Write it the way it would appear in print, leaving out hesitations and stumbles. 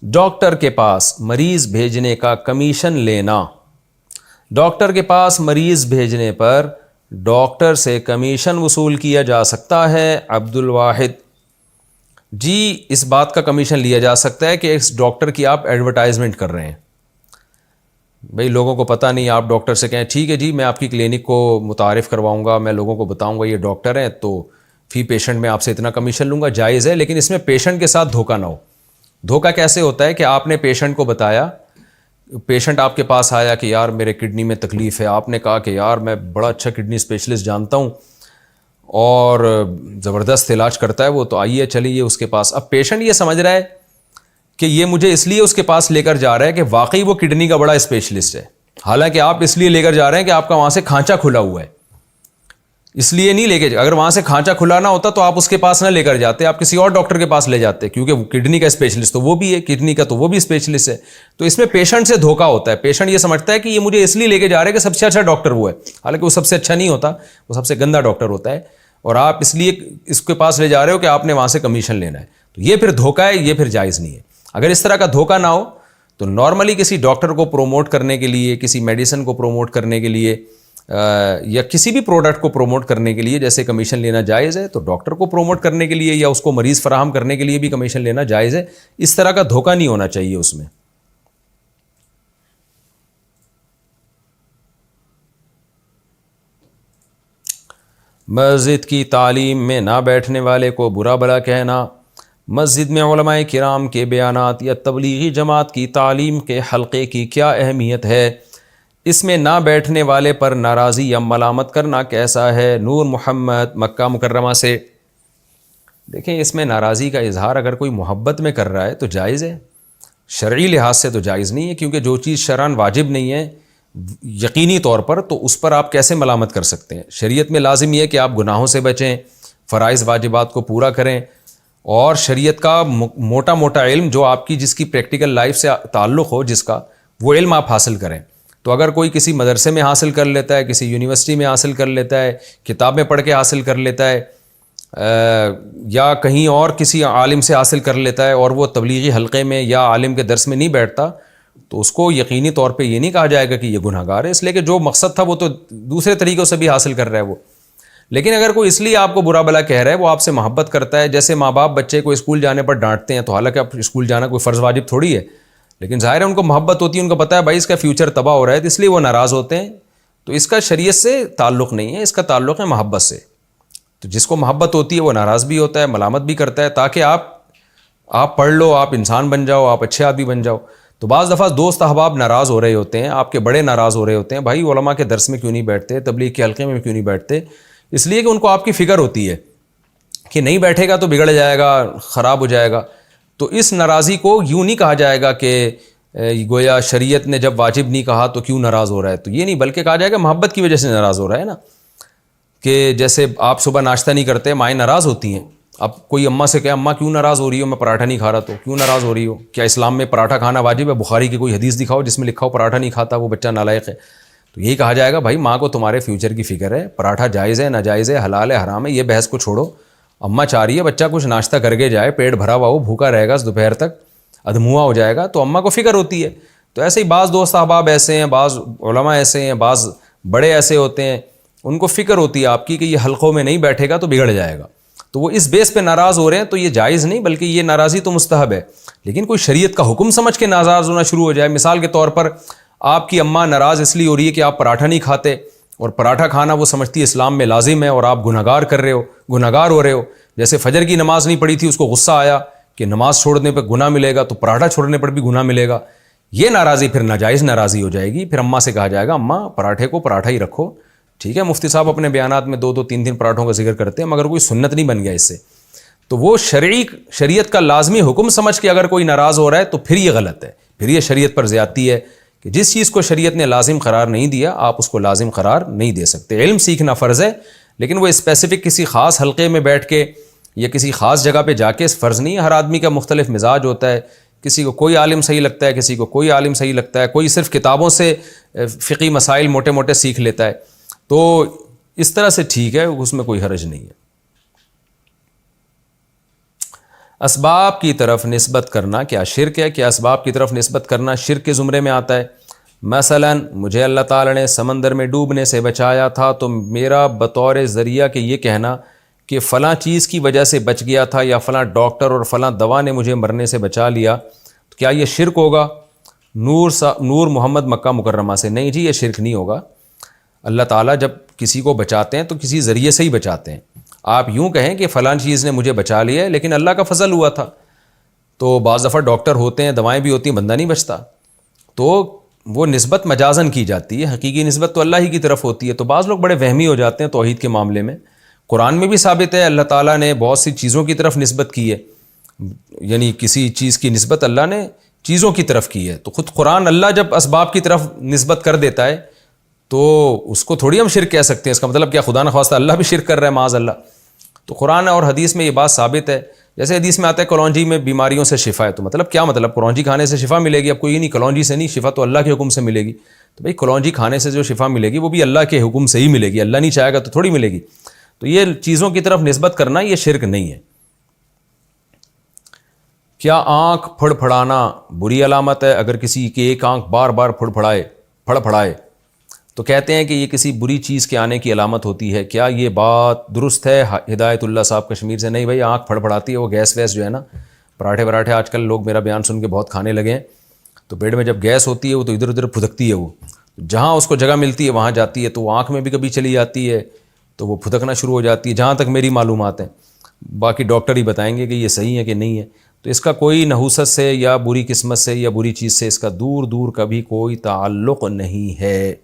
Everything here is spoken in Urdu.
ڈاکٹر کے پاس مریض بھیجنے کا کمیشن لینا. ڈاکٹر کے پاس مریض بھیجنے پر ڈاکٹر سے کمیشن وصول کیا جا سکتا ہے. عبد الواحد: جی اس بات کا کمیشن لیا جا سکتا ہے کہ اس ڈاکٹر کی آپ ایڈورٹائزمنٹ کر رہے ہیں. بھئی لوگوں کو پتہ نہیں, آپ ڈاکٹر سے کہیں ٹھیک ہے جی میں آپ کی کلینک کو متعارف کرواؤں گا, میں لوگوں کو بتاؤں گا یہ ڈاکٹر ہیں, تو فی پیشنٹ میں آپ سے اتنا کمیشن لوں گا, جائز ہے. لیکن اس میں پیشنٹ کے ساتھ دھوکہ نہ ہو. دھوکہ کیسے ہوتا ہے کہ آپ نے پیشنٹ کو بتایا, پیشنٹ آپ کے پاس آیا کہ یار میرے کڈنی میں تکلیف ہے, آپ نے کہا کہ یار میں بڑا اچھا کڈنی اسپیشلسٹ جانتا ہوں اور زبردست علاج کرتا ہے وہ, تو آئیے چلیے اس کے پاس. اب پیشنٹ یہ سمجھ رہا ہے کہ یہ مجھے اس لیے اس کے پاس لے کر جا رہا ہے کہ واقعی وہ کڈنی کا بڑا اسپیشلسٹ ہے, حالانکہ آپ اس لیے لے کر جا رہے ہیں کہ آپ کا وہاں سے کھانچہ کھلا ہوا ہے, اس لیے نہیں لے کے. اگر وہاں سے کھانچہ کھلا نہ ہوتا تو آپ اس کے پاس نہ لے کر جاتے, آپ کسی اور ڈاکٹر کے پاس لے جاتے, کیونکہ وہ کڈنی کا اسپیشلسٹ تو وہ بھی ہے, کڈنی کا تو وہ بھی اسپیشلسٹ ہے. تو اس میں پیشنٹ سے دھوکہ ہوتا ہے. پیشنٹ یہ سمجھتا ہے کہ یہ مجھے اس لیے لے کے جا رہے ہیں کہ سب سے اچھا ڈاکٹر وہ ہے, حالانکہ وہ سب سے اچھا نہیں ہوتا, وہ سب سے گندا ڈاکٹر ہوتا ہے, اور آپ اس لیے اس کے پاس لے جا رہے ہو کہ آپ نے وہاں سے کمیشن لینا ہے. تو یہ پھر دھوکہ ہے, یہ پھر جائز نہیں ہے. اگر اس طرح کا دھوکہ نہ ہو تو نارملی کسی ڈاکٹر کو پروموٹ کرنے کے لیے, کسی میڈیسن کو پروموٹ کرنے کے لیے, یا کسی بھی پروڈکٹ کو پروموٹ کرنے کے لیے جیسے کمیشن لینا جائز ہے, تو ڈاکٹر کو پروموٹ کرنے کے لیے یا اس کو مریض فراہم کرنے کے لیے بھی کمیشن لینا جائز ہے. اس طرح کا دھوکہ نہیں ہونا چاہیے اس میں. مسجد کی تعلیم میں نہ بیٹھنے والے کو برا بھلا کہنا. مسجد میں علماء کرام کے بیانات یا تبلیغی جماعت کی تعلیم کے حلقے کی کیا اہمیت ہے؟ اس میں نہ بیٹھنے والے پر ناراضی یا ملامت کرنا کیسا ہے؟ نور محمد مکہ مکرمہ سے. دیکھیں اس میں ناراضی کا اظہار اگر کوئی محبت میں کر رہا ہے تو جائز ہے, شرعی لحاظ سے تو جائز نہیں ہے, کیونکہ جو چیز شرعاً واجب نہیں ہے یقینی طور پر, تو اس پر آپ کیسے ملامت کر سکتے ہیں؟ شریعت میں لازم یہ ہے کہ آپ گناہوں سے بچیں, فرائض واجبات کو پورا کریں, اور شریعت کا موٹا موٹا علم جو آپ کی جس کی پریکٹیکل لائف سے تعلق ہو جس کا, وہ علم آپ حاصل کریں. تو اگر کوئی کسی مدرسے میں حاصل کر لیتا ہے, کسی یونیورسٹی میں حاصل کر لیتا ہے, کتابیں پڑھ کے حاصل کر لیتا ہے, یا کہیں اور کسی عالم سے حاصل کر لیتا ہے, اور وہ تبلیغی حلقے میں یا عالم کے درس میں نہیں بیٹھتا, تو اس کو یقینی طور پہ یہ نہیں کہا جائے گا کہ یہ گناہ گار ہے, اس لیے کہ جو مقصد تھا وہ تو دوسرے طریقوں سے بھی حاصل کر رہا ہے وہ. لیکن اگر کوئی اس لیے آپ کو برا بھلا کہہ رہا ہے, وہ آپ سے محبت کرتا ہے, جیسے ماں باپ بچے کو اسکول جانے پر ڈانٹتے ہیں, تو حالانکہ اب اسکول جانا کوئی فرض واجب تھوڑی ہے, لیکن ظاہر ہے ان کو محبت ہوتی ہے, ان کو پتہ ہے بھائی اس کا فیوچر تباہ ہو رہا ہے, تو اس لیے وہ ناراض ہوتے ہیں. تو اس کا شریعت سے تعلق نہیں ہے, اس کا تعلق ہے محبت سے. تو جس کو محبت ہوتی ہے وہ ناراض بھی ہوتا ہے, ملامت بھی کرتا ہے, تاکہ آپ پڑھ لو, آپ انسان بن جاؤ, آپ اچھے آدمی بن جاؤ. تو بعض دفعہ دوست احباب ناراض ہو رہے ہوتے ہیں, آپ کے بڑے ناراض ہو رہے ہوتے ہیں, بھائی علماء کے درس میں کیوں نہیں بیٹھتے, تبلیغ کے حلقے میں کیوں نہیں بیٹھتے؟ اس لیے کہ ان کو آپ کی فکر ہوتی ہے کہ نہیں بیٹھے گا تو بگڑ جائے گا, خراب ہو جائے گا. تو اس ناراضی کو یوں نہیں کہا جائے گا کہ گویا شریعت نے جب واجب نہیں کہا تو کیوں ناراض ہو رہا ہے, تو یہ نہیں, بلکہ کہا جائے گا محبت کی وجہ سے ناراض ہو رہا ہے نا. کہ جیسے آپ صبح ناشتہ نہیں کرتے, مائیں ناراض ہوتی ہیں. اب کوئی اماں سے کہے اماں کیوں ناراض ہو رہی ہو, میں پراٹھا نہیں کھا رہا, تو کیوں ناراض ہو رہی ہو, کیا اسلام میں پراٹھا کھانا واجب ہے؟ بخاری کی کوئی حدیث دکھاؤ جس میں لکھا ہو پراٹھا نہیں کھاتا وہ بچہ نالائق ہے. تو یہی کہا جائے گا بھائی ماں کو تمہارے فیوچر کی فکر ہے, پراٹھا جائز ہے ناجائز ہے, حلال ہے حرام ہے, یہ بحث کو چھوڑو. اماں چاہ رہی ہے بچہ کچھ ناشتہ کر کے جائے, پیٹ بھرا ہوا ہو, بھوکا رہے گا دوپہر تک, ادھموا ہو جائے گا, تو اماں کو فکر ہوتی ہے. تو ایسے ہی بعض دوست احباب ایسے ہیں, بعض علماء ایسے ہیں, بعض بڑے ایسے ہوتے ہیں, ان کو فکر ہوتی ہے آپ کی کہ یہ حلقوں میں نہیں بیٹھے گا تو بگڑ جائے گا, تو وہ اس بیس پہ ناراض ہو رہے ہیں. تو یہ جائز نہیں, بلکہ یہ ناراضی تو مستحب ہے. لیکن کوئی شریعت کا حکم سمجھ کے ناراض ہونا شروع ہو جائے, مثال کے طور پر آپ کی اماں ناراض اس لیے ہو رہی ہے کہ آپ پراٹھا نہیں کھاتے, اور پراٹھا کھانا وہ سمجھتی ہے اسلام میں لازم ہے, اور آپ گنہگار ہو رہے ہو. جیسے فجر کی نماز نہیں پڑھی تھی, اس کو غصہ آیا کہ نماز چھوڑنے پہ گناہ ملے گا, تو پراٹھا چھوڑنے پر بھی گناہ ملے گا. یہ ناراضی پھر ناجائز ناراضی ہو جائے گی. پھر اماں سے کہا جائے گا اماں پراٹھے کو پراٹھا ہی رکھو, ٹھیک ہے. مفتی صاحب اپنے بیانات میں 2-3 پراٹھوں کا ذکر کرتے ہیں, مگر کوئی سنت نہیں بن گیا اس سے. تو وہ شریعت کا لازمی حکم سمجھ کے اگر کوئی ناراض ہو رہا ہے تو پھر یہ غلط ہے, پھر یہ شریعت پر زیادتی ہے کہ جس چیز کو شریعت نے لازم قرار نہیں دیا آپ اس کو لازم قرار نہیں دے سکتے. علم سیکھنا فرض ہے, لیکن وہ اسپیسیفک کسی خاص حلقے میں بیٹھ کے یا کسی خاص جگہ پہ جا کے فرض نہیں ہے. ہر آدمی کا مختلف مزاج ہوتا ہے, کسی کو کوئی عالم صحیح لگتا ہے, کسی کو کوئی عالم صحیح لگتا ہے, کوئی صرف کتابوں سے فقہی مسائل موٹے موٹے سیکھ لیتا ہے. تو اس طرح سے ٹھیک ہے, اس میں کوئی حرج نہیں ہے. اسباب کی طرف نسبت کرنا کیا شرک ہے؟ کیا اسباب کی طرف نسبت کرنا شرک کے زمرے میں آتا ہے؟ مثلا مجھے اللہ تعالیٰ نے سمندر میں ڈوبنے سے بچایا تھا، تو میرا بطور ذریعہ کہ یہ کہنا کہ فلاں چیز کی وجہ سے بچ گیا تھا، یا فلاں ڈاکٹر اور فلاں دوا نے مجھے مرنے سے بچا لیا، تو کیا یہ شرک ہوگا؟ نور محمد مکہ مکرمہ سے، نہیں جی، یہ شرک نہیں ہوگا۔ اللہ تعالیٰ جب کسی کو بچاتے ہیں تو کسی ذریعے سے ہی بچاتے ہیں۔ آپ یوں کہیں کہ فلاں چیز نے مجھے بچا لیا ہے، لیکن اللہ کا فضل ہوا تھا، تو بعض دفعہ ڈاکٹر ہوتے ہیں، دوائیں بھی ہوتی ہیں، بندہ نہیں بچتا، تو وہ نسبت مجازن کی جاتی ہے، حقیقی نسبت تو اللہ ہی کی طرف ہوتی ہے۔ تو بعض لوگ بڑے وہمی ہو جاتے ہیں توحید کے معاملے میں۔ قرآن میں بھی ثابت ہے، اللہ تعالیٰ نے بہت سی چیزوں کی طرف نسبت کی ہے، یعنی کسی چیز کی نسبت اللہ نے چیزوں کی طرف کی ہے، تو خود قرآن اللہ جب اسباب کی طرف نسبت کر دیتا ہے تو اس کو تھوڑی ہم شرک کہہ سکتے ہیں۔ اس کا مطلب کیا خدا نخواستہ اللہ بھی شرک کر رہا ہے معاذ اللہ؟ تو قرآن اور حدیث میں یہ بات ثابت ہے۔ جیسے حدیث میں آتا ہے کلونجی میں بیماریوں سے شفا ہے، تو مطلب کیا مطلب؟ کلونجی کھانے سے شفا ملے گی؟ اب کوئی نہیں، کلونجی سے نہیں، شفا تو اللہ کے حکم سے ملے گی۔ تو بھائی کلونجی کھانے سے جو شفا ملے گی وہ بھی اللہ کے حکم سے ہی ملے گی، اللہ نہیں چاہے گا تو تھوڑی ملے گی۔ تو یہ چیزوں کی طرف نسبت کرنا یہ شرک نہیں ہے۔ کیا آنکھ پھڑ پھڑانا بری علامت ہے؟ اگر کسی کی ایک آنکھ بار بار پھڑ پھڑائے تو کہتے ہیں کہ یہ کسی بری چیز کے آنے کی علامت ہوتی ہے، کیا یہ بات درست ہے؟ ہدایت اللہ صاحب کشمیر سے، نہیں بھائی، آنکھ پھڑ پھڑاتی ہے وہ گیس ویس جو ہے نا، پراٹھے آج کل لوگ میرا بیان سن کے بہت کھانے لگے ہیں، تو پیٹ میں جب گیس ہوتی ہے وہ تو ادھر ادھر پھدکتی ہے، وہ جہاں اس کو جگہ ملتی ہے وہاں جاتی ہے، تو وہ آنکھ میں بھی کبھی چلی جاتی ہے تو وہ پھدکنا شروع ہو جاتی ہے، جہاں تک میری معلومات ہیں، باقی ڈاکٹر ہی بتائیں گے کہ یہ صحیح ہے کہ نہیں ہے۔ تو اس کا کوئی نحوست سے یا بری قسمت سے یا بری چیز سے اس کا دور کا بھی کوئی تعلق نہیں ہے۔